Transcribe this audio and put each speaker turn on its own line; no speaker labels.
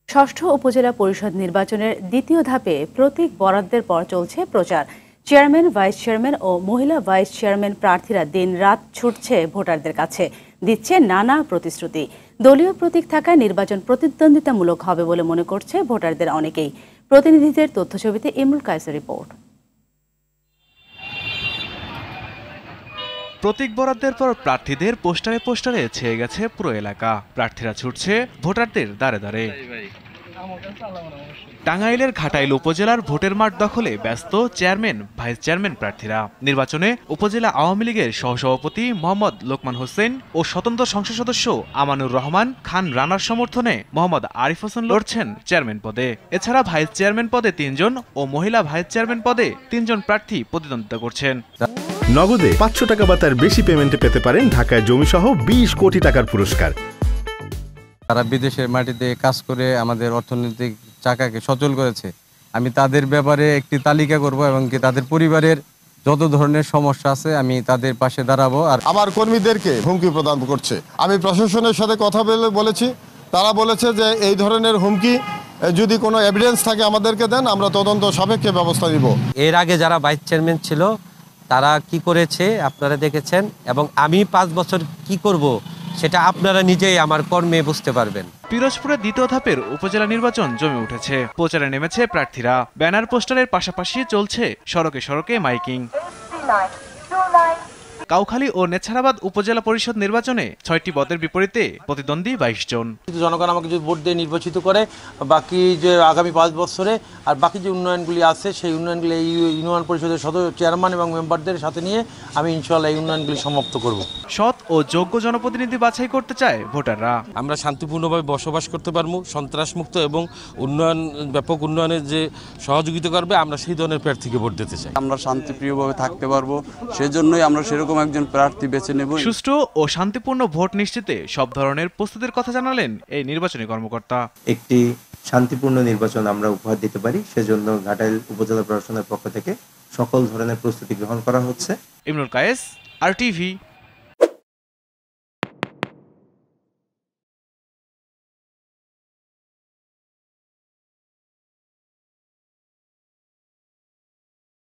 ষষ্ঠ উপজেলা পরিষদ নির্বাচনের দ্বিতীয় ধাপে প্রতীক বরাদ্দের পর চলছে প্রচার। চেয়ারম্যান, ভাইস চেয়ারম্যান ও মহিলা ভাইস চেয়ারম্যান প্রার্থীরা দিন-রাত ছুটছে ভোটারদের কাছে, দিচ্ছে নানা প্রতিশ্রুতি। দলীয় প্রতীক থাকায় নির্বাচন প্রতিদ্বন্দ্বিতামূলক হবে বলে মনে করছে ভোটারদের অনেকেই। প্রতিনিধিদের তথ্যছবিতে ইমরুল কায়েসের রিপোর্ট।
প্রতীক বরাদ্দের পর প্রার্থীদের পোস্টারে পোস্টারে ছেয়ে গেছে পুরো এলাকা। প্রার্থীরা ছুটছে ভোটারদের দ্বারে দ্বারে। টাঙ্গাইলের ঘাটাইল উপজেলার ভোটের মাঠ দখলে ব্যস্ত চেয়ারম্যান, ভাইস চেয়ারম্যান প্রার্থীরা। নির্বাচনে উপজেলা আওয়ামী লীগের সহসভাপতি মোহাম্মদ লোকমান হোসেন ও স্বতন্ত্র সংসদ সদস্য আমানুর রহমান খান রানার সমর্থনে মোহাম্মদ আরিফ হোসেন লড়ছেন চেয়ারম্যান পদে। এছাড়া ভাইস চেয়ারম্যান পদে ৩ জন ও মহিলা ভাইস চেয়ারম্যান পদে ৩ জন প্রার্থী প্রতিদ্বন্দ্বিতা করছেন।
নগদে ৫০০ টাকা বা তার বেশি পেমেন্টে পেতে পারেন ঢাকায় জমিসহ ২০ কোটি টাকার পুরস্কার।
তারা বিদেশের মাটিতে কাজ করে আমাদের অর্থনৈতিক চাকাকে সচল করেছে। আমি তাদের ব্যাপারে একটি তালিকা করব এবং কি তাদের পরিবারের যত ধরনের সমস্যা আছে আমি তাদের পাশে দাঁড়াবো। আর
আমার কর্মীদেরকে হুমকি প্রদান করছে। আমি প্রশাসনের সাথে কথা বলেছি, তারা বলেছে যে এই ধরনের হুমকি যদি কোনো এভিডেন্স থাকে আমাদেরকে দেন, আমরা তদন্ত সাপেক্ষে ব্যবস্থা নিব।
এর আগে যারা ভাইস চেয়ারম্যান ছিল তারা কি করেছে আপনারা দেখেছেন, এবং আমি 5 বছর কি করব সেটা আপনারা নিজেই আমার কর্মে বুঝতে পারবেন।
পিরোজপুরের দ্বিতীয় ধাপের উপজেলা নির্বাচন জমে উঠেছে। প্রচারে নেমেছে প্রার্থীরা। ব্যানার পোস্টারের পাশাপাশি চলছে সড়কে সড়কে মাইকিং। কাউখালী ও নেছারাবাদ উপজেলা পরিষদ নির্বাচনে ৬টি পদের বিপরীতে প্রতিদ্বন্দ্বী ২২ জন।
জনগণ আমাকে যদি ভোট দিয়ে নির্বাচিত করে, বাকি যে আগামী 5 বছরে আর বাকি যে উন্নয়নগুলি আছে সেই উন্নয়নগুলি এই ইউনিয়ন পরিষদের চেয়ারম্যান এবং মেম্বারদের সাথে নিয়ে আমি ইনশাআল্লাহ এই উন্নয়নগুলি সমাপ্ত করব।
সৎ ও যোগ্য জনপ্রতিনিধি বাছাই করতে চায় ভোটাররা।
আমরা শান্তিপূর্ণভাবে বসবাস করতে পারবো, সন্ত্রাসমুক্ত এবং উন্নয়ন, ব্যাপক উন্নয়নের যে সহযোগিতা করবে, আমরা সেই ধরনের প্রার্থীকে ভোট দিতে চাই।
আমরা শান্তিপ্রিয়ভাবে থাকতে পারবো, সেজন্যই আমরা সেরকম একজন প্রার্থী বেছে নেব।
সুষ্ঠু ও শান্তিপূর্ণ ভোট নিশ্চিতে সব ধরনের প্রস্তুতির কথা জানালেন এই নির্বাচনী কর্মকর্তা।
একটি শান্তিপূর্ণ নির্বাচন আমরা উপহার দিতে পারি, সেজন্য ঘাটাইল উপজেলা প্রশাসনের পক্ষ থেকে সকল ধরনের প্রস্তুতি গ্রহণ করা হচ্ছে।
ইমরুল কায়েস, RTV।